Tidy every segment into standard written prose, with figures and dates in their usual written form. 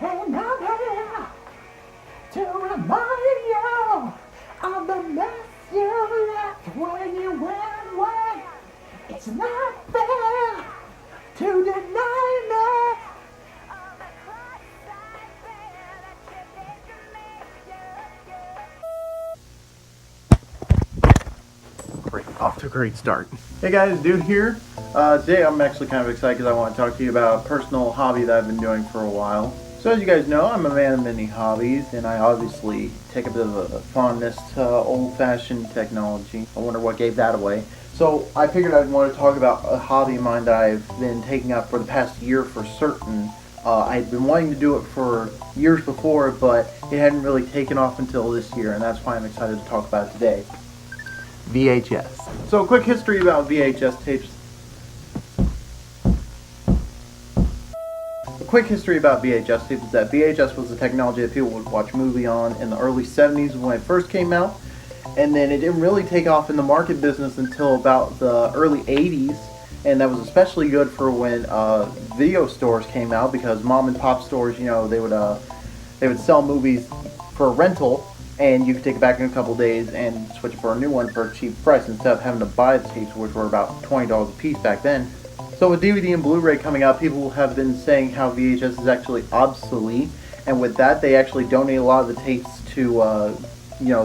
And I'm here to remind you of the mess you left when you went away. It's not fair to deny me. Great, off to a great start. Hey guys, Dude here. Today I'm actually kind of excited because I want to talk to you about a personal hobby that I've been doing for a while. So as you guys know, I'm a man of many hobbies, and I obviously take a bit of a fondness to old-fashioned technology. I wonder what gave that away. So I figured I'd want to talk about a hobby of mine that I've been taking up for the past year for certain. I'd been wanting to do it for years before, but it hadn't really taken off until this year, and that's why I'm excited to talk about it today. VHS. So a quick history about VHS tapes. A quick history about VHS tapes is that VHS was the technology that people would watch movie on in the early 70s when it first came out, and then it didn't really take off in the market business until about the early 80s, and that was especially good for when video stores came out, because mom and pop stores, you know, they would sell movies for rental, and you could take it back in a couple days and switch it for a new one for a cheap price instead of having to buy the tapes, which were about $20 a piece back then. So with DVD and Blu-ray coming out, people have been saying how VHS is actually obsolete, and with that they actually donate a lot of the tapes to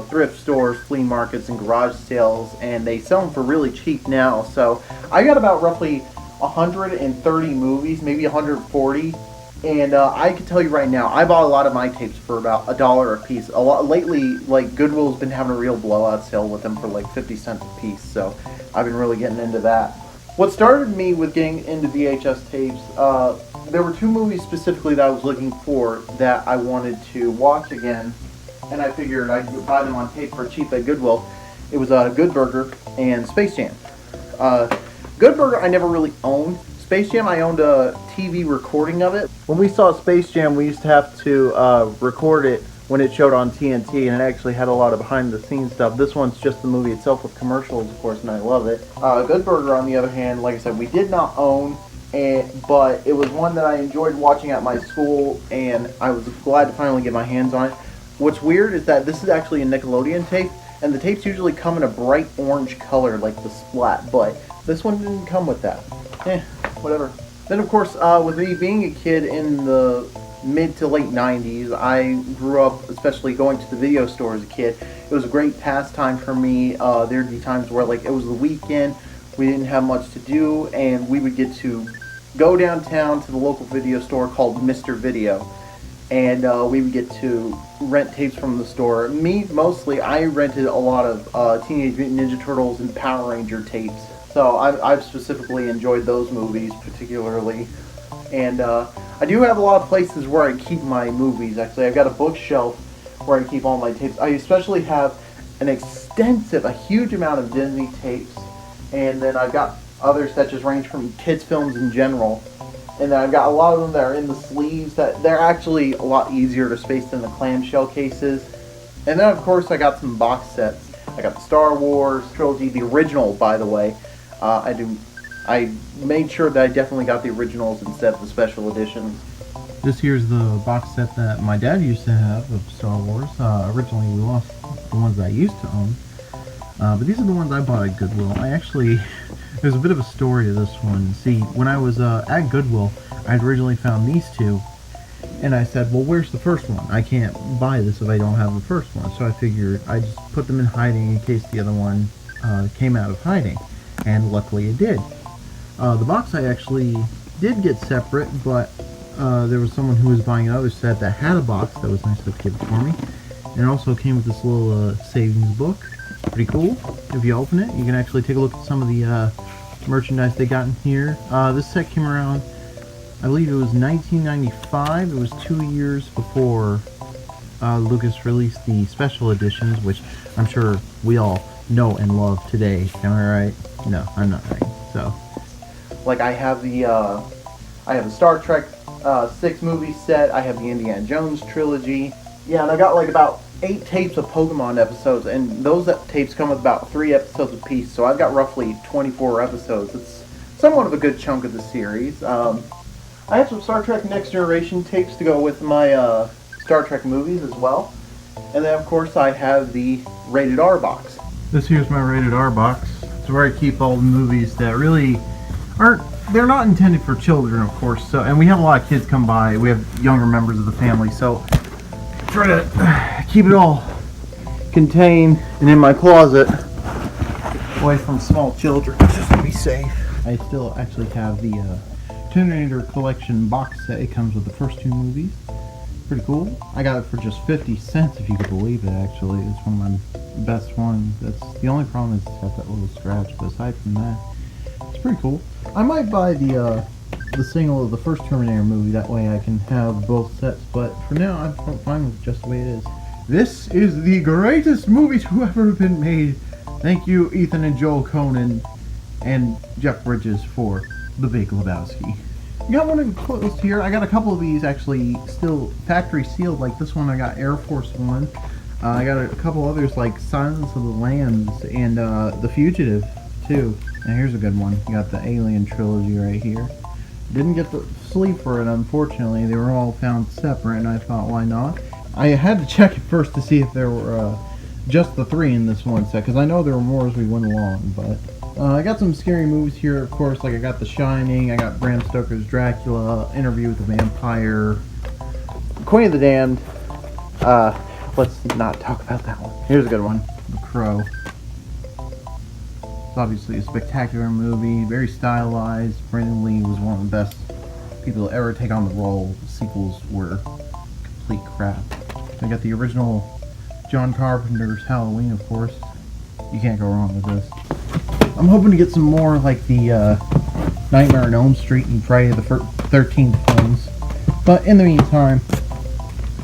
thrift stores, flea markets, and garage sales, and they sell them for really cheap now. So I got about roughly 130 movies, maybe 140. And I can tell you right now, I bought a lot of my tapes for about $1 a piece. A lot lately, like Goodwill's been having a real blowout sale with them for like 50 cents a piece. So I've been really getting into that. What started me with getting into VHS tapes, there were two movies specifically that I was looking for that I wanted to watch again, and I figured I'd buy them on tape for cheap at Goodwill. It was Good Burger and Space Jam. Good Burger I never really owned. Space Jam, I owned a TV recording of it. When we saw Space Jam, we used to have to record it when it showed on TNT, and it actually had a lot of behind-the-scenes stuff. This one's just the movie itself with commercials, of course, and I love it. Good Burger, on the other hand, like I said, we did not own, but it was one that I enjoyed watching at my school, and I was glad to finally get my hands on it. What's weird is that this is actually a Nickelodeon tape, and the tapes usually come in a bright orange color, like the Splat, but this one didn't come with that. Whatever. Then, of course, with me being a kid in the mid to late 90s, I grew up especially going to the video store as a kid. It was a great pastime for me. There'd be times where, like, it was the weekend, we didn't have much to do, and we would get to go downtown to the local video store called Mr. Video, and we would get to rent tapes from the store. Me, mostly, I rented a lot of Teenage Mutant Ninja Turtles and Power Ranger tapes. So I've specifically enjoyed those movies particularly, and I do have a lot of places where I keep my movies. Actually, I've got a bookshelf where I keep all my tapes. I especially have a huge amount of Disney tapes, and then I've got others that just range from kids films in general, and then I've got a lot of them that are in the sleeves that they're actually a lot easier to space than the clamshell cases. And then of course I got some box sets. I got the Star Wars trilogy, the original, by the way. I made sure that I definitely got the originals instead of the special editions. This here's the box set that my dad used to have of Star Wars. Originally we lost the ones that I used to own. But these are the ones I bought at Goodwill. There's a bit of a story to this one. See, when I was at Goodwill, I had originally found these two. And I said, well, where's the first one? I can't buy this if I don't have the first one. So I figured I'd just put them in hiding in case the other one came out of hiding. And luckily it did. The box I actually did get separate, but there was someone who was buying another set that had a box that was nice enough to give it for me. And it also came with this little savings book. Pretty cool. If you open it, you can actually take a look at some of the merchandise they got in here. This set came around, I believe it was 1995. It was 2 years before Lucas released the special editions, which I'm sure we all know and love today. Am I right? No, I'm not right. So, like, I have the Star Trek 6 movie set. I have the Indiana Jones trilogy. Yeah, and I got like about 8 tapes of Pokemon episodes, and those tapes come with about 3 episodes apiece. So I've got roughly 24 episodes. It's somewhat of a good chunk of the series. I have some Star Trek Next Generation tapes to go with my Star Trek movies as well. And then, of course, I have the Rated R box. This here's my Rated R box. It's where I keep all the movies that really aren't, they're not intended for children, of course. So, and we have a lot of kids come by. We have younger members of the family, so try to keep it all contained and in my closet, away from small children, just to be safe. I still actually have the Terminator Collection box set. It comes with the first 2 movies. Pretty cool. I got it for just 50 cents, if you could believe it, actually. It's one of my best ones. That's the only problem is it's got that little scratch, but aside from that, it's pretty cool. I might buy the single of the first Terminator movie, that way I can have both sets, but for now I'm fine with just the way it is. This is the greatest movie to ever have been made. Thank you, Ethan and Joel Conan and Jeff Bridges, for The Big Lebowski. You got one enclosed here. I got a couple of these actually still factory sealed, like this one I got Air Force One. I got a couple others like Silence of the Lambs and The Fugitive too. And here's a good one. You got the Alien trilogy right here. Didn't get the sleeve for it, unfortunately. They were all found separate, and I thought, why not? I had to check it first to see if there were just the 3 in this one set, because I know there were more as we went along, but I got some scary movies here, of course, like I got The Shining, I got Bram Stoker's Dracula, Interview with the Vampire, Queen of the Damned. Let's not talk about that one. Here's a good one, The Crow. It's obviously a spectacular movie, very stylized. Brandon Lee was one of the best people to ever take on the role. The sequels were complete crap. I got the original John Carpenter's Halloween, of course. You can't go wrong with this. I'm hoping to get some more like the Nightmare on Elm Street and Friday the 13th films. But in the meantime,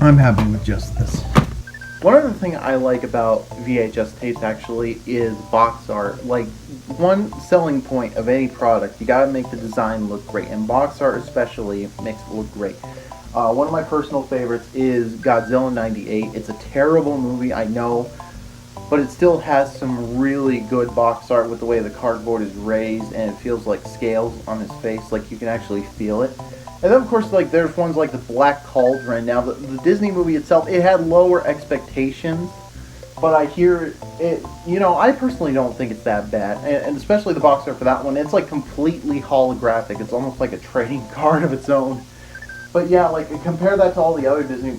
I'm happy with just this. One other thing I like about VHS tapes actually is box art. Like, one selling point of any product, you gotta make the design look great, and box art especially makes it look great. One of my personal favorites is Godzilla 98. It's a terrible movie, I know, but it still has some really good box art with the way the cardboard is raised, and it feels like scales on his face, like you can actually feel it. And then, of course, like there's ones like the Black Cauldron. Now, the Disney movie itself, it had lower expectations, but I hear it, you know, I personally don't think it's that bad. And especially the box art for that one, it's like completely holographic. It's almost like a trading card of its own. But yeah, like compare that to all the other Disney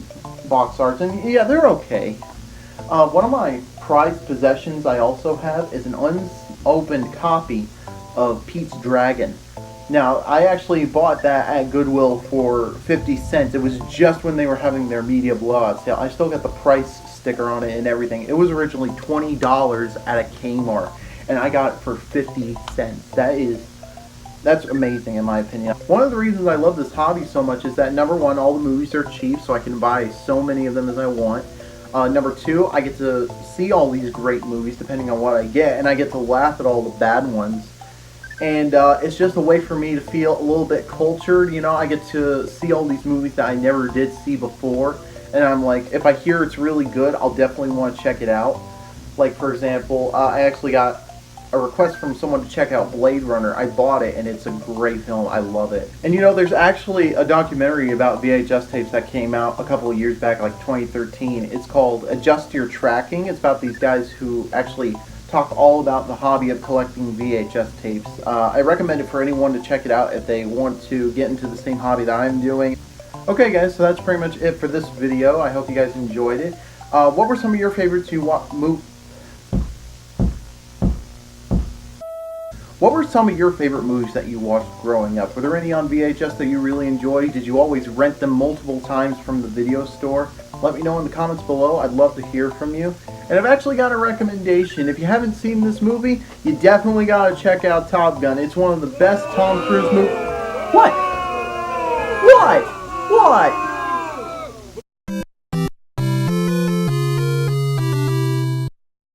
box arts, and yeah, they're okay. One of my prized possessions I also have is an unopened copy of Pete's Dragon. Now, I actually bought that at Goodwill for 50 cents. It was just when they were having their media blowout sale. I still got the price sticker on it and everything. It was originally $20 at a Kmart, and I got it for 50 cents. That's amazing in my opinion. One of the reasons I love this hobby so much is that, number one, all the movies are cheap, so I can buy so many of them as I want. Number two, I get to see all these great movies depending on what I get, and I get to laugh at all the bad ones. And it's just a way for me to feel a little bit cultured, you know. I get to see all these movies that I never did see before, and I'm like, if I hear it's really good, I'll definitely want to check it out. Like, for example, I actually got a request from someone to check out Blade Runner. I bought it, and it's a great film. I love it. And you know, there's actually a documentary about VHS tapes that came out a couple of years back, like 2013. It's called Adjust Your Tracking. It's about these guys who actually talk all about the hobby of collecting VHS tapes. I recommend it for anyone to check it out if they want to get into the same hobby that I'm doing. Okay guys, so that's pretty much it for this video. I hope you guys enjoyed it. What were some of your favorites What were some of your favorite movies that you watched growing up? Were there any on VHS that you really enjoyed? Did you always rent them multiple times from the video store? Let me know in the comments below. I'd love to hear from you. And I've actually got a recommendation. If you haven't seen this movie, you definitely gotta check out Top Gun. It's one of the best Tom Cruise movies. What? What?